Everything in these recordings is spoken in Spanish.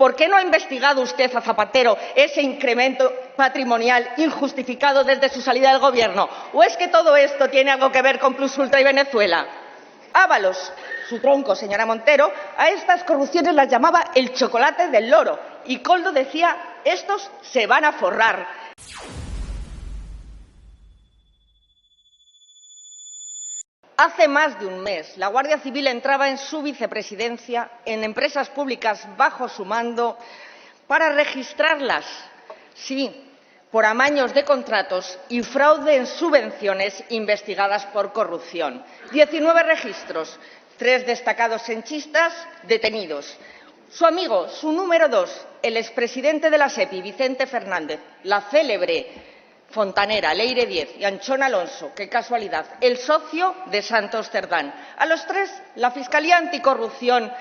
¿Por qué no ha investigado usted a Zapatero ese incremento patrimonial injustificado desde su salida del Gobierno? ¿O es que todo esto tiene algo que ver con Plus Ultra y Venezuela? Ábalos, su tronco, señora Montero, a estas corrupciones las llamaba el chocolate del loro. Y Koldo decía, estos se van a forrar. Hace más de un mes, la Guardia Civil entraba en su vicepresidencia, en empresas públicas bajo su mando, para registrarlas, sí, por amaños de contratos y fraude en subvenciones investigadas por corrupción. 19 registros, 3 destacados senchistas detenidos. Su amigo, su número 2, el expresidente de la SEPI, Vicente Fernández, la célebre fontanera Leire Díez y Anchón Alonso, qué casualidad, el socio de Santos Cerdán. A los 3, la Fiscalía Anticorrupción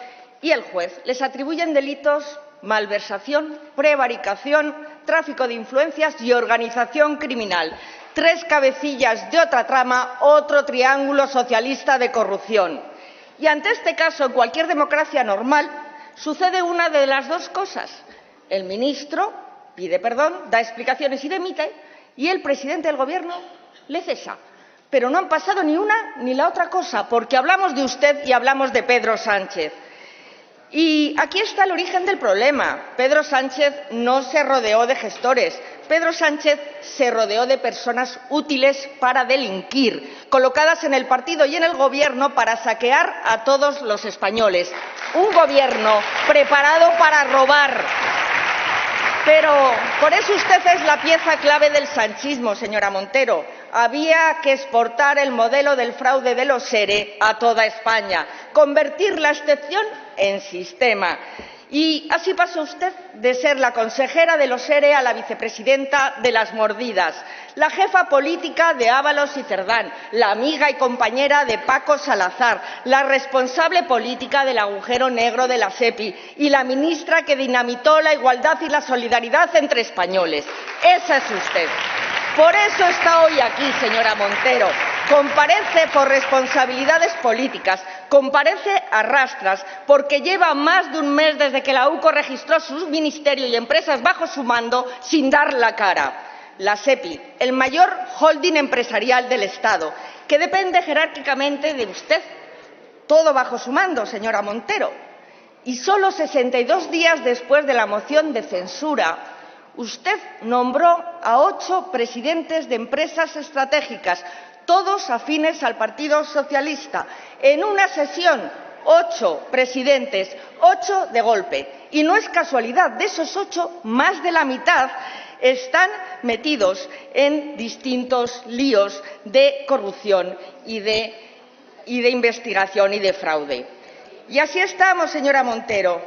y el juez les atribuyen delitos: malversación, prevaricación, tráfico de influencias y organización criminal. 3 cabecillas de otra trama, otro triángulo socialista de corrupción. Y ante este caso, en cualquier democracia normal, sucede una de las dos cosas. El ministro pide perdón, da explicaciones y dimite, y el presidente del Gobierno le cesa. Pero no han pasado ni una ni la otra cosa, porque hablamos de usted y hablamos de Pedro Sánchez. Y aquí está el origen del problema. Pedro Sánchez no se rodeó de gestores. Pedro Sánchez se rodeó de personas útiles para delinquir, colocadas en el partido y en el Gobierno para saquear a todos los españoles. Un Gobierno preparado para robar. Pero por eso usted es la pieza clave del sanchismo, señora Montero. Había que exportar el modelo del fraude de los ERE a toda España, convertir la excepción en sistema. Y así pasó usted de ser la consejera de los ERE a la vicepresidenta de las mordidas, la jefa política de Ábalos y Cerdán, la amiga y compañera de Paco Salazar, la responsable política del agujero negro de la SEPI y la ministra que dinamitó la igualdad y la solidaridad entre españoles. Esa es usted. Por eso está hoy aquí, señora Montero. Comparece por responsabilidades políticas, comparece a rastras, porque lleva más de un mes desde que la UCO registró su ministerio y empresas bajo su mando sin dar la cara. La SEPI, el mayor holding empresarial del Estado, que depende jerárquicamente de usted. Todo bajo su mando, señora Montero. Y solo 62 días después de la moción de censura, usted nombró a 8 presidentes de empresas estratégicas, todos afines al Partido Socialista. En una sesión, 8 presidentes, 8 de golpe. Y no es casualidad, de esos 8, más de la mitad están metidos en distintos líos de corrupción y de investigación y de fraude. Y así estamos, señora Montero,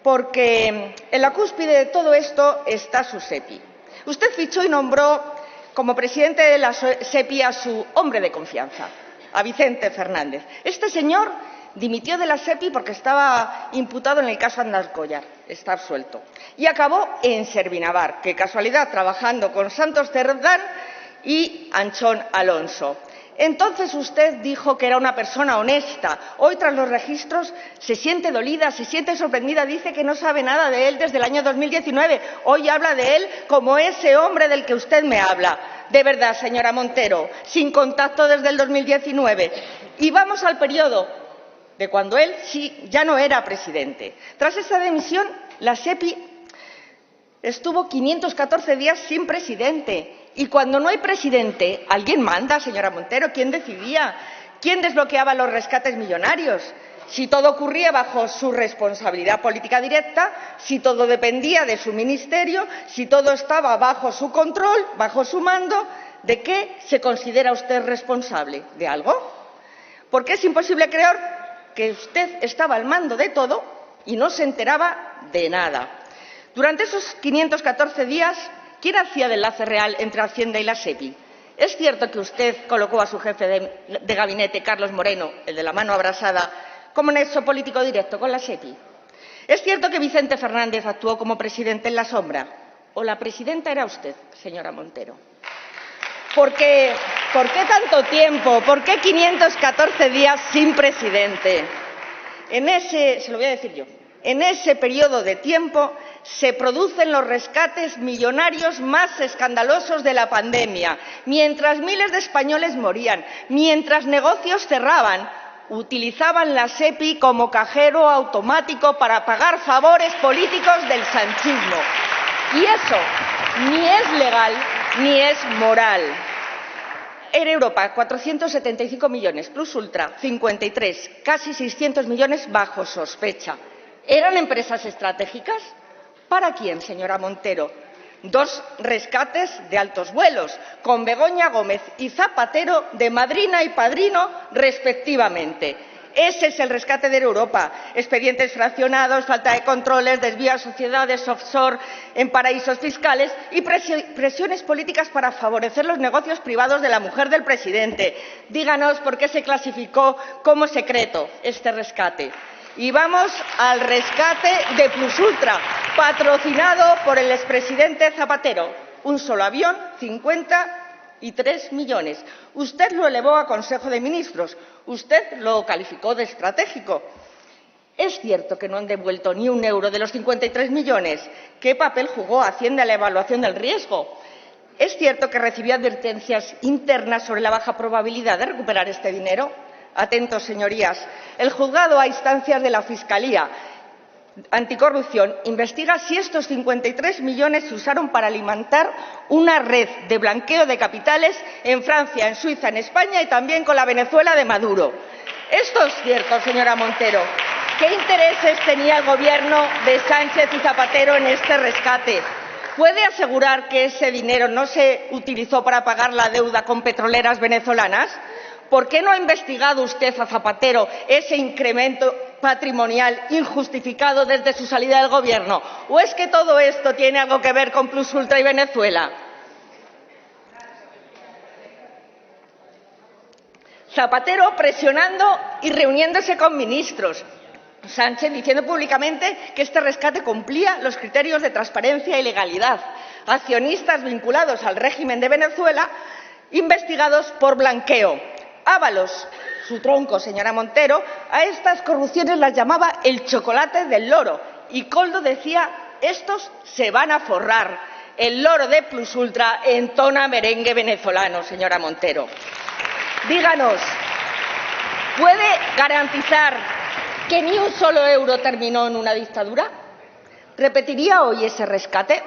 porque en la cúspide de todo esto está su SEPI. Usted fichó y nombró como presidente de la SEPI a su hombre de confianza, a Vicente Fernández. Este señor dimitió de la SEPI porque estaba imputado en el caso Andarcollar, está absuelto, y acabó en Servinavar, qué casualidad, trabajando con Santos Cerdán y Anchón Alonso. Entonces usted dijo que era una persona honesta. Hoy, tras los registros, se siente dolida, se siente sorprendida, dice que no sabe nada de él desde el año 2019. Hoy habla de él como ese hombre del que usted me habla. De verdad, señora Montero, sin contacto desde el 2019. Y vamos al periodo de cuando él sí ya no era presidente. Tras esa dimisión, la SEPI estuvo 514 días sin presidente. Y cuando no hay presidente, alguien manda, señora Montero. ¿Quién decidía? ¿Quién desbloqueaba los rescates millonarios? Si todo ocurría bajo su responsabilidad política directa, si todo dependía de su ministerio, si todo estaba bajo su control, bajo su mando, ¿de qué se considera usted responsable? ¿De algo? Porque es imposible creer que usted estaba al mando de todo y no se enteraba de nada. Durante esos 514 días, ¿quién hacía de enlace real entre Hacienda y la SEPI? ¿Es cierto que usted colocó a su jefe de gabinete, Carlos Moreno, el de la mano abrasada, como nexo político directo con la SEPI? ¿Es cierto que Vicente Fernández actuó como presidente en la sombra? ¿O la presidenta era usted, señora Montero? ¿Por qué tanto tiempo? ¿Por qué 514 días sin presidente? Se lo voy a decir yo. En ese periodo de tiempo se producen los rescates millonarios más escandalosos de la pandemia. Mientras miles de españoles morían, mientras negocios cerraban, utilizaban la SEPI como cajero automático para pagar favores políticos del sanchismo. Y eso ni es legal ni es moral. Air Europa, 475 millones, Plus Ultra, 53, casi 600 millones bajo sospecha. ¿Eran empresas estratégicas? ¿Para quién, señora Montero? 2 rescates de altos vuelos, con Begoña Gómez y Zapatero de madrina y padrino, respectivamente. Ese es el rescate de Europa. Expedientes fraccionados, falta de controles, desvío a sociedades offshore en paraísos fiscales y presiones políticas para favorecer los negocios privados de la mujer del presidente. Díganos por qué se clasificó como secreto este rescate. Y vamos al rescate de Plus Ultra, patrocinado por el expresidente Zapatero. Un solo avión, 53 millones. Usted lo elevó a Consejo de Ministros. Usted lo calificó de estratégico. ¿Es cierto que no han devuelto ni un euro de los 53 millones? ¿Qué papel jugó Hacienda en la evaluación del riesgo? ¿Es cierto que recibió advertencias internas sobre la baja probabilidad de recuperar este dinero? Atentos, señorías. El juzgado, a instancias de la Fiscalía Anticorrupción, investiga si estos 53 millones se usaron para alimentar una red de blanqueo de capitales en Francia, en Suiza, en España y también con la Venezuela de Maduro. Esto es cierto, señora Montero. ¿Qué intereses tenía el Gobierno de Sánchez y Zapatero en este rescate? ¿Puede asegurar que ese dinero no se utilizó para pagar la deuda con petroleras venezolanas? ¿Por qué no ha investigado usted a Zapatero ese incremento patrimonial injustificado desde su salida del Gobierno? ¿O es que todo esto tiene algo que ver con Plus Ultra y Venezuela? Zapatero presionando y reuniéndose con ministros. Sánchez diciendo públicamente que este rescate cumplía los criterios de transparencia y legalidad. Accionistas vinculados al régimen de Venezuela investigados por blanqueo. Ábalos, su tronco, señora Montero, a estas corrupciones las llamaba el chocolate del loro. Y Koldo decía, estos se van a forrar. El loro de Plus Ultra entona merengue venezolano, señora Montero. Díganos, ¿puede garantizar que ni un solo euro terminó en una dictadura? ¿Repetiría hoy ese rescate?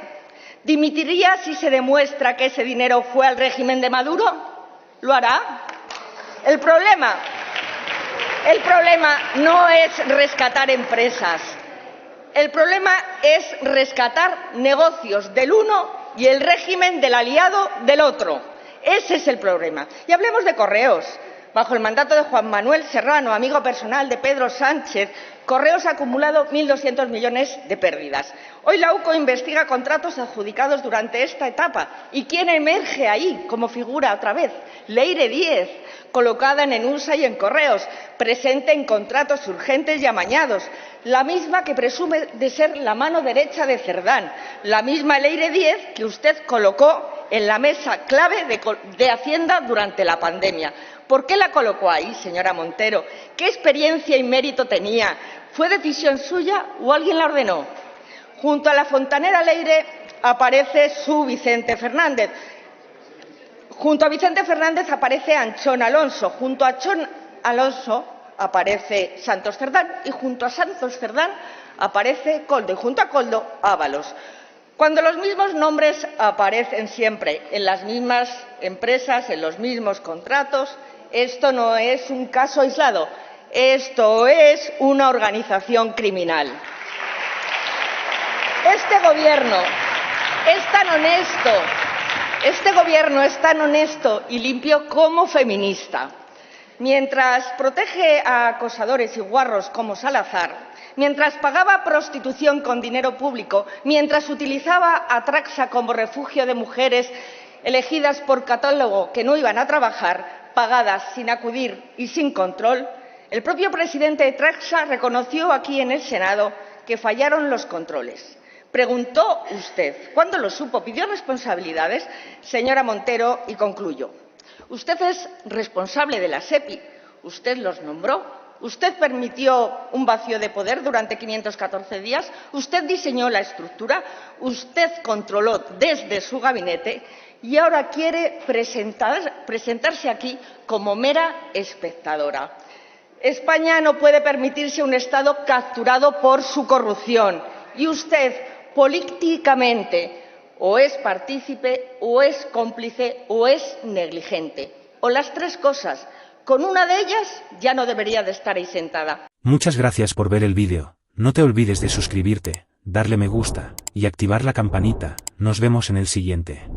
¿Dimitiría si se demuestra que ese dinero fue al régimen de Maduro? ¿Lo hará? El problema no es rescatar empresas. El problema es rescatar negocios del uno y el régimen del aliado del otro. Ese es el problema. Y hablemos de Correos. Bajo el mandato de Juan Manuel Serrano, amigo personal de Pedro Sánchez, Correos ha acumulado 1.200 millones de pérdidas. Hoy la UCO investiga contratos adjudicados durante esta etapa. ¿Y quién emerge ahí como figura otra vez? Leire Díez, colocada en ENUSA y en Correos, presente en contratos urgentes y amañados. La misma que presume de ser la mano derecha de Cerdán. La misma Leire Díez que usted colocó en la mesa clave de Hacienda durante la pandemia. ¿Por qué la colocó ahí, señora Montero? ¿Qué experiencia y mérito tenía? ¿Fue decisión suya o alguien la ordenó? Junto a la fontanera Leire aparece su Vicente Fernández. Junto a Vicente Fernández aparece Anchón Alonso. Junto a Anchón Alonso aparece Santos Cerdán. Y junto a Santos Cerdán aparece Koldo. Y junto a Koldo, Ábalos. Cuando los mismos nombres aparecen siempre en las mismas empresas, en los mismos contratos, esto no es un caso aislado, esto es una organización criminal. Este gobierno es tan honesto y limpio como feminista. Mientras protege a acosadores y guarros como Salazar, mientras pagaba prostitución con dinero público, mientras utilizaba a Traxa como refugio de mujeres elegidas por catálogo que no iban a trabajar, pagadas sin acudir y sin control, el propio presidente de Traxa reconoció aquí en el Senado que fallaron los controles. Preguntó usted, ¿cuándo lo supo? ¿Pidió responsabilidades? Señora Montero, y concluyo. Usted es responsable de la SEPI, usted los nombró, Usted permitió un vacío de poder durante 514 días, usted diseñó la estructura, usted controló desde su gabinete y ahora quiere presentarse aquí como mera espectadora. España no puede permitirse un Estado capturado por su corrupción y usted, políticamente, o es partícipe, o es cómplice, o es negligente, o las tres cosas. Con una de ellas ya no debería de estar ahí sentada. Muchas gracias por ver el vídeo. No te olvides de suscribirte, darle me gusta y activar la campanita. Nos vemos en el siguiente.